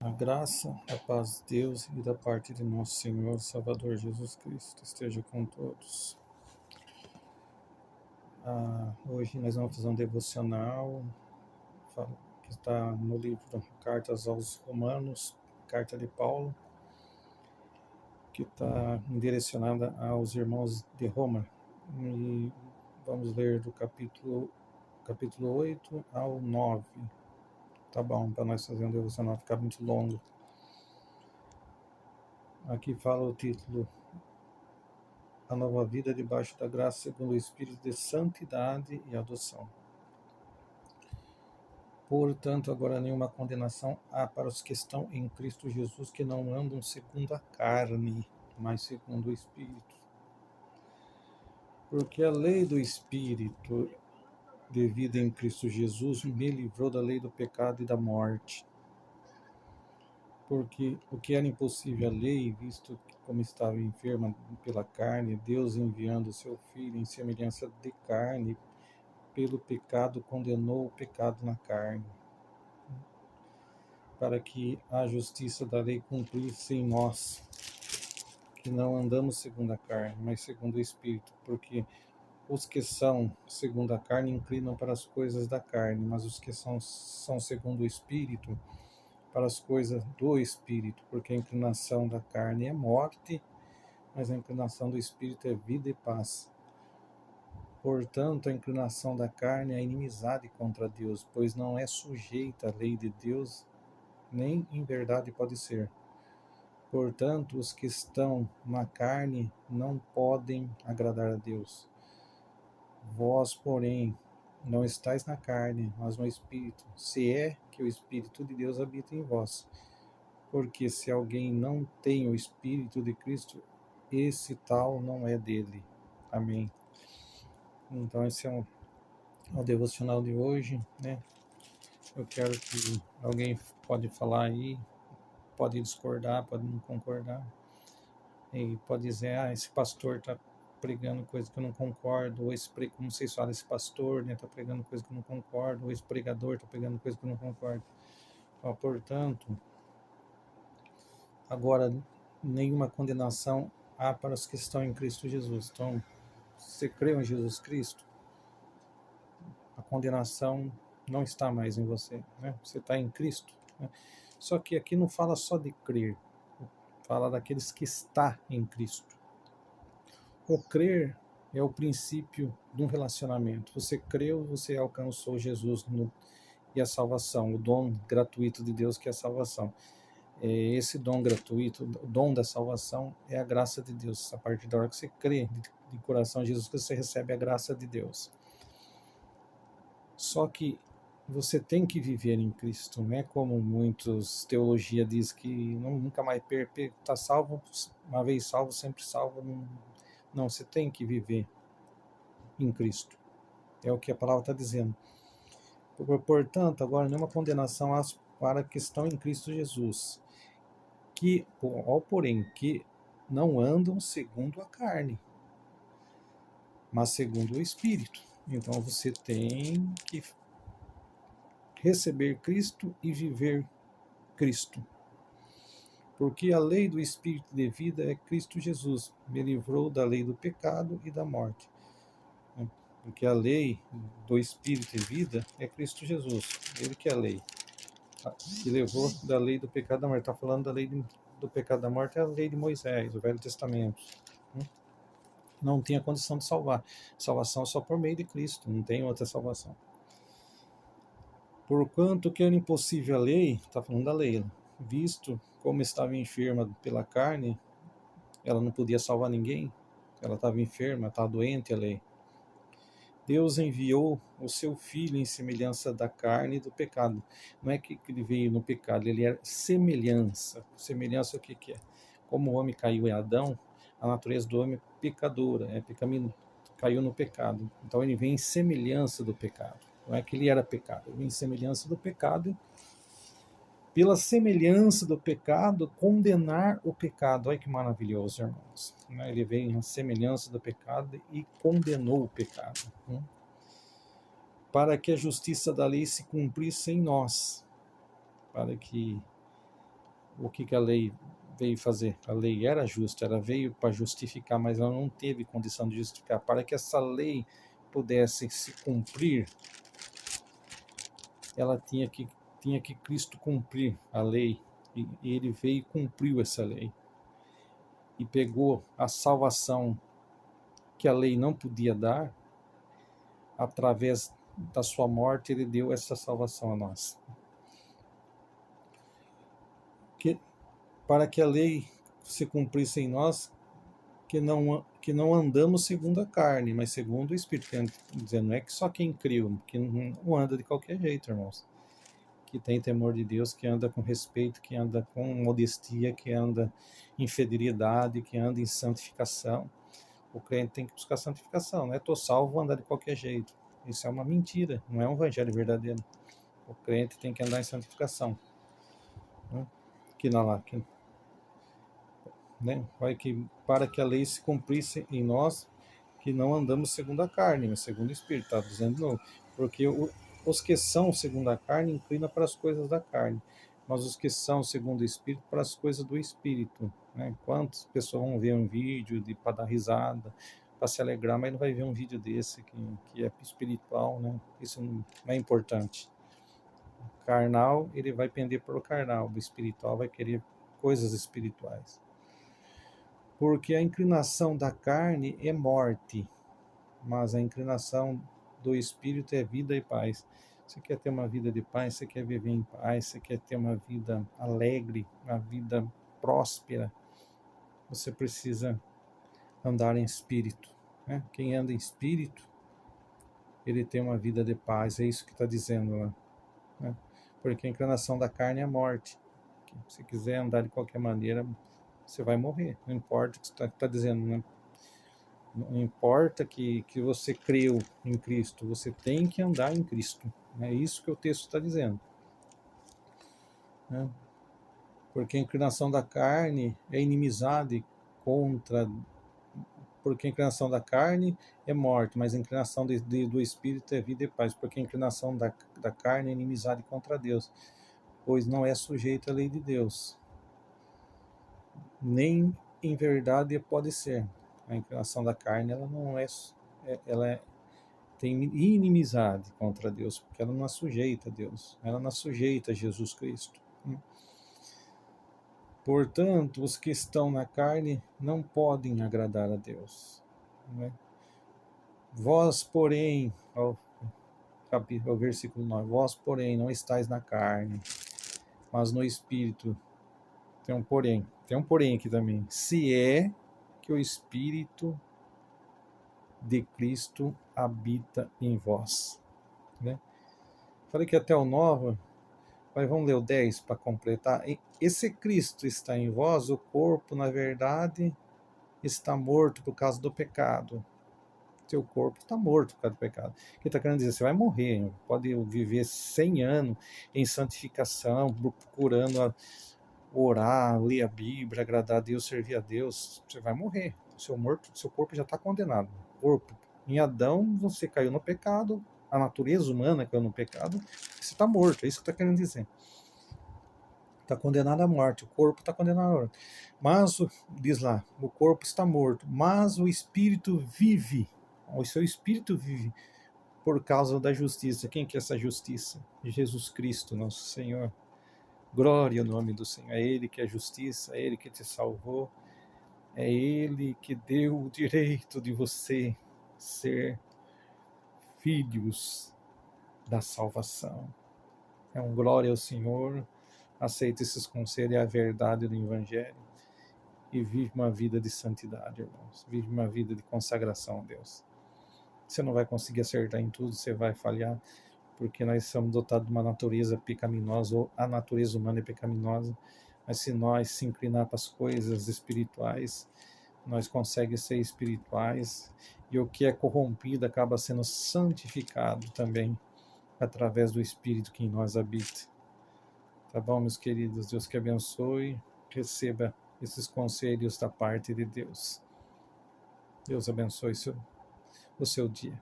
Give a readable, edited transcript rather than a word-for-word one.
A graça, a paz de Deus e da parte de nosso Senhor Salvador Jesus Cristo esteja com todos. Hoje nós vamos fazer um devocional que está no livro Cartas aos Romanos, carta de Paulo, que está direcionada aos irmãos de Roma. E vamos ler do capítulo 8 ao 9. Tá bom, para nós fazer um devocional ficar muito longo. Aqui fala o título: A nova vida debaixo da graça segundo o Espírito de santidade e adoção. Portanto, agora nenhuma condenação há para os que estão em Cristo Jesus, que não andam segundo a carne, mas segundo o Espírito. Porque a lei do Espírito de vida em Cristo Jesus me livrou da lei do pecado e da morte. Porque o que era impossível à lei, visto que como estava enferma pela carne, Deus enviando o seu Filho em semelhança de carne, pelo pecado condenou o pecado na carne, para que a justiça da lei cumprisse em nós, que não andamos segundo a carne, mas segundo o Espírito, porque os que são segundo a carne inclinam para as coisas da carne, mas os que são segundo o Espírito, para as coisas do Espírito, porque a inclinação da carne é morte, mas a inclinação do Espírito é vida e paz. Portanto, a inclinação da carne é inimizade contra Deus, pois não é sujeita à lei de Deus, nem em verdade pode ser. Portanto, os que estão na carne não podem agradar a Deus. Vós, porém, não estáis na carne, mas no Espírito, se é que o Espírito de Deus habita em vós. Porque se alguém não tem o Espírito de Cristo, esse tal não é dele. Amém. Então, esse é o devocional de hoje, né? Eu quero que alguém pode falar aí, pode discordar, pode não concordar, e pode dizer, esse pastor está pregando coisa que eu não concordo, ou como vocês falam, esse pastor está pregando coisa que eu não concordo, ou esse pregador está pregando coisa que eu não concordo. Portanto, agora nenhuma condenação há para os que estão em Cristo Jesus. Então, se você crê em Jesus Cristo, a condenação não está mais em você, né? Você está em Cristo, né? Só que aqui não fala só de crer, fala daqueles que está em Cristo. O crer é o princípio de um relacionamento. Você creu, você alcançou Jesus e a salvação, o dom gratuito de Deus que é a salvação. Esse dom gratuito, o dom da salvação é a graça de Deus. A partir da hora que você crê de coração em Jesus, você recebe a graça de Deus. Só que você tem que viver em Cristo, não é como muitos teologia diz que nunca mais está salvo, uma vez salvo, sempre salvo. Não, você tem que viver em Cristo. É o que a palavra está dizendo. Portanto, agora nenhuma condenação para que estão em Cristo Jesus, porém, que não andam segundo a carne, mas segundo o Espírito. Então você tem que receber Cristo e viver Cristo. Porque a lei do Espírito de vida é Cristo Jesus, me livrou da lei do pecado e da morte. Porque a lei do Espírito de vida é Cristo Jesus, ele que é a lei. Que levou da lei do pecado e da morte. Está falando da lei do pecado e da morte, é a lei de Moisés, o Velho Testamento. Não tinha condição de salvar. Salvação só por meio de Cristo, não tem outra salvação. Porquanto que era impossível a lei, está falando da lei, visto como estava enferma pela carne, ela não podia salvar ninguém, ela estava enferma, estava doente a lei. Deus enviou o seu Filho em semelhança da carne e do pecado. Não é que ele veio no pecado, ele era semelhança. Semelhança o que é? Como o homem caiu em Adão, a natureza do homem é pecadora, caiu no pecado. Então ele vem em semelhança do pecado. Não é que ele era pecado, ele vem em semelhança do pecado. Pela semelhança do pecado, condenar o pecado. Olha que maravilhoso, irmãos. Ele veio em semelhança do pecado e condenou o pecado. Para que a justiça da lei se cumprisse em nós. Para que o que a lei veio fazer? A lei era justa, ela veio para justificar, mas ela não teve condição de justificar. Para que essa lei pudesse se cumprir, ela tinha que Cristo cumprir a lei, e ele veio e cumpriu essa lei, e pegou a salvação que a lei não podia dar. Através da sua morte, ele deu essa salvação a nós. Para que a lei se cumprisse em nós, que não andamos segundo a carne, mas segundo o Espírito. Dizendo, não é que só quem creu, que não anda de qualquer jeito, irmãos. Que tem temor de Deus, que anda com respeito, que anda com modestia, que anda em fidelidade, que anda em santificação. O crente tem que buscar santificação, não é tô salvo, vou andar de qualquer jeito. Isso é uma mentira, não é um evangelho verdadeiro. O crente tem que andar em santificação. Né? Para que a lei se cumprisse em nós, que não andamos segundo a carne, mas segundo o Espírito. Está dizendo de novo. Porque os que são segundo a carne inclinam para as coisas da carne, mas os que são segundo o Espírito para as coisas do Espírito. Né? Quantas pessoas vão ver um vídeo para dar risada, para se alegrar, mas não vai ver um vídeo desse que é espiritual, né? Isso não é importante. O carnal, ele vai pender pelo carnal, o espiritual vai querer coisas espirituais. Porque a inclinação da carne é morte, mas a inclinação do Espírito é vida e paz. Você quer ter uma vida de paz, você quer viver em paz, você quer ter uma vida alegre, uma vida próspera, você precisa andar em espírito. Né? Quem anda em espírito, ele tem uma vida de paz, é isso que está dizendo lá. Né? Porque a inclinação da carne é a morte. Se quiser andar de qualquer maneira, você vai morrer. Não importa o que está dizendo, né? Não importa que você creu em Cristo, você tem que andar em Cristo. É isso que o texto está dizendo. Né? Porque a inclinação da carne é inimizade contra... Porque a inclinação da carne é morte, mas a inclinação do Espírito é vida e paz. Porque a inclinação da carne é inimizade contra Deus, pois não é sujeito à lei de Deus. Nem em verdade pode ser. A inclinação da carne, ela não é... Ela tem inimizade contra Deus, porque ela não é sujeita a Deus, ela não é sujeita a Jesus Cristo. Portanto, os que estão na carne não podem agradar a Deus. Né? Vós, porém, ao versículo 9, vós, porém, não estáis na carne, mas no Espírito. Tem um porém aqui também. Se é que o Espírito de Cristo habita em vós. Né? Falei que até o 9, mas vamos ler o 10 para completar. Esse Cristo está em vós, o corpo, na verdade, está morto por causa do pecado. Seu corpo está morto por causa do pecado. O que está querendo dizer? Você vai morrer, pode viver 100 anos em santificação, procurando orar, ler a Bíblia, agradar a Deus, servir a Deus. Você vai morrer. Seu corpo já está condenado. Corpo. Em Adão, você caiu no pecado, a natureza humana caiu no pecado, você está morto. É isso que está querendo dizer. Está condenado à morte, o corpo está condenado à morte. Mas, diz lá, o corpo está morto, mas o espírito vive. O seu espírito vive por causa da justiça. Quem que é essa justiça? Jesus Cristo, nosso Senhor. Glória ao nome do Senhor. É Ele que é justiça, é Ele que te salvou, é Ele que deu o direito de você ser filhos da salvação. É um glória ao Senhor. Aceita esses conselhos e a verdade do Evangelho e vive uma vida de santidade, irmãos. Vive uma vida de consagração a Deus. Você não vai conseguir acertar em tudo, você vai falhar, porque nós somos dotados de uma natureza pecaminosa, ou a natureza humana é pecaminosa, mas se nós se inclinar para as coisas espirituais, nós conseguimos ser espirituais, e o que é corrompido acaba sendo santificado também, através do Espírito que em nós habita. Tá bom, meus queridos? Deus que abençoe. Receba esses conselhos da parte de Deus. Deus abençoe o seu dia.